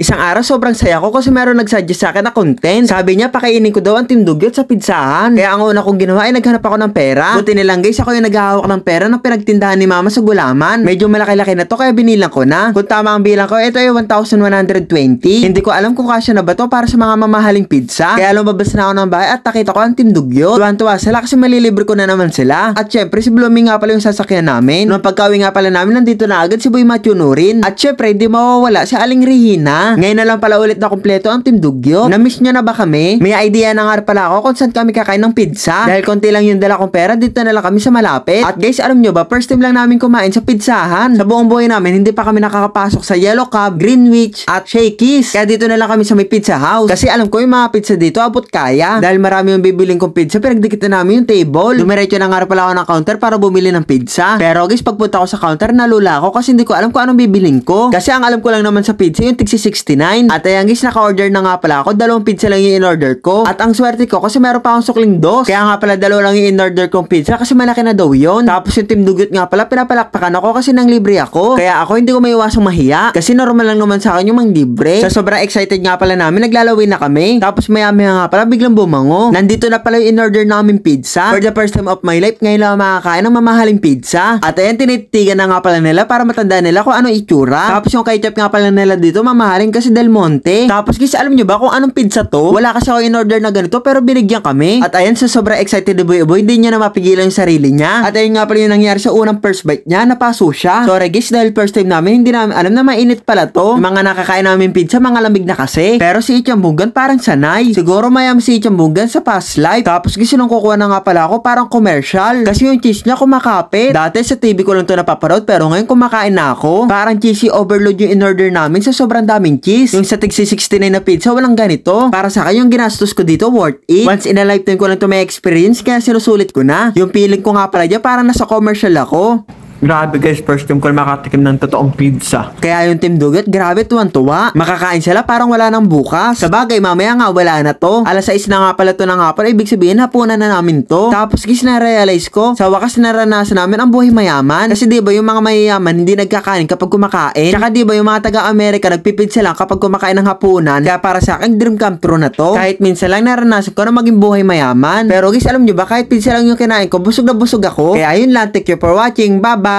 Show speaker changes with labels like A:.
A: Isang araw sobrang saya ko kasi meron nagsuggest sa akin na content. Sabi niya pakainin ko daw ang Team Dugyot sa pizzahan. Kaya ang una kong ginawa ay naghanap ako ng pera. Buti nilang guys, ako yung naghahawak ng pera ng pinagtindahan ni mama sa gulaman. Medyo malaki-laki na to kaya binilang ko na. Kung tama ang bilang ko, ito ay 1,120. Hindi ko alam kung kasya na ba to para sa mga mamahaling pizza. Kaya lumabas na ako ng bahay at nakita ko ang Team Dugyot. Tuwan-tuwa sila kasi malilibre ko na naman sila. At syempre si Blooming nga pala yung sasakyan namin. Noong pagkawi nga pala namin, nandito na agad si Boy Matthew Nurin. At syempre hindi mawawala si Aling Regina. Ngayon na lang pala ulit na kompleto ang Team Dugyot. Na-miss nyo na ba kami? May idea na nga pala ako kung saan kami kakain ng pizza. Dahil konti lang yung dala kong pera, dito na lang kami sa malapit. At guys, alam nyo ba, first time lang namin kumain sa pizzahan. Sa buong buhay namin, hindi pa kami nakakapasok sa Yellow Cab, Greenwich, at Shakey's. Kaya dito na lang kami sa may pizza house. Kasi alam ko yung mga pizza dito, abot kaya. Dahil marami yung bibiling kong pizza, pinagdikit na namin yung table. Dumiretso na nga pala ako ng counter para bumili ng pizza. Pero guys, pagpunta ko sa counter, nalula ako kasi hindi ko alam kung anong bibiling ko. Kasi ang alam ko lang naman sa pizza, yung tigsi 69. At ayan guys, naka-order na nga pala ako. 2 pizza lang yung in-order ko. At ang swerte ko kasi meron pa akong sukling dos. Kaya nga pala 2 lang yung in-order kong pizza kasi malaki na daw yun. Tapos yung Team Dugyot nga pala, pinapalakpakan ako kasi nang libre ako. Kaya ako hindi ko maiwasang mahiya. Kasi normal lang naman sa akin yung mang libre. Sa sobrang excited nga pala namin, naglalawin na kami. Tapos maya-maya nga pala, biglang bumango. Nandito na pala yung in-order namin pizza. For the first time of my life, ngayon lang makakain ng mamahaling pizza. At ayan, tinitigan na nga pala nila para matanda nila kung ano itsura. Tapos yung ketchup nga pala nila dito, mamahaling kasi Del Monte. Tapos guys, alam nyo ba kung anong pizza to? Wala kasi ako in-order na ganito pero binigyan kami. At ayan, sa sobrang excited ni Boy Boy, hindi niya na mapigilan yung sarili niya. At ayun nga pala yung nangyari sa unang first bite niya, napaso siya. Sorry guys, dahil first time namin, hindi namin alam na mainit pala to. Yung mga nakakain namin pizza, mga lamig na kasi. Pero si Ichambugan parang sanay. Siguro mayam si Ichambugan sa past life. Tapos guys, nung kukuha na nga pala ako, parang commercial. Kasi yung cheese niya kumakapit. Dati sa TV ko lang to napaparod, pero ngayon kumakain na ako. Parang cheesy overload yung in-order namin sa sobrang daming cheese. Yung sa tigsi 69 na pizza, walang ganito. Para sa akin, yung ginastos ko dito, worth it. Once in a lifetime ko lang to may experience, kaya sinusulit ko na. Yung feeling ko nga pala dyan, parang nasa commercial ako.
B: Grabe guys, first time ko makatikim ng totoong pizza.
A: Kaya yung Team Dugyot, grabe tuwan-tuwa. Makakain sila parang wala nang bukas. Sabagay, mamaya nga wala na to. Alas 6 na nga pala to na nga pala. Ibig sabihin, hapunan na namin to. Tapos guys, na-realize ko, sa wakas naranasan namin ang buhay mayaman. Kasi diba yung mga mayayaman hindi nagkakain kapag kumakain. Tsaka diba yung mga taga-Amerika nagpipizza lang kapag kumakain ng hapunan. Kaya para sa akin, dream come true na to. Kahit minsan lang naranasan ko na maging buhay mayaman. Pero guys, alam nyo ba, kahit pizza lang yung kinain ko, busog na busog ako. Kaya yun lang, thank you for watching. Bye-bye!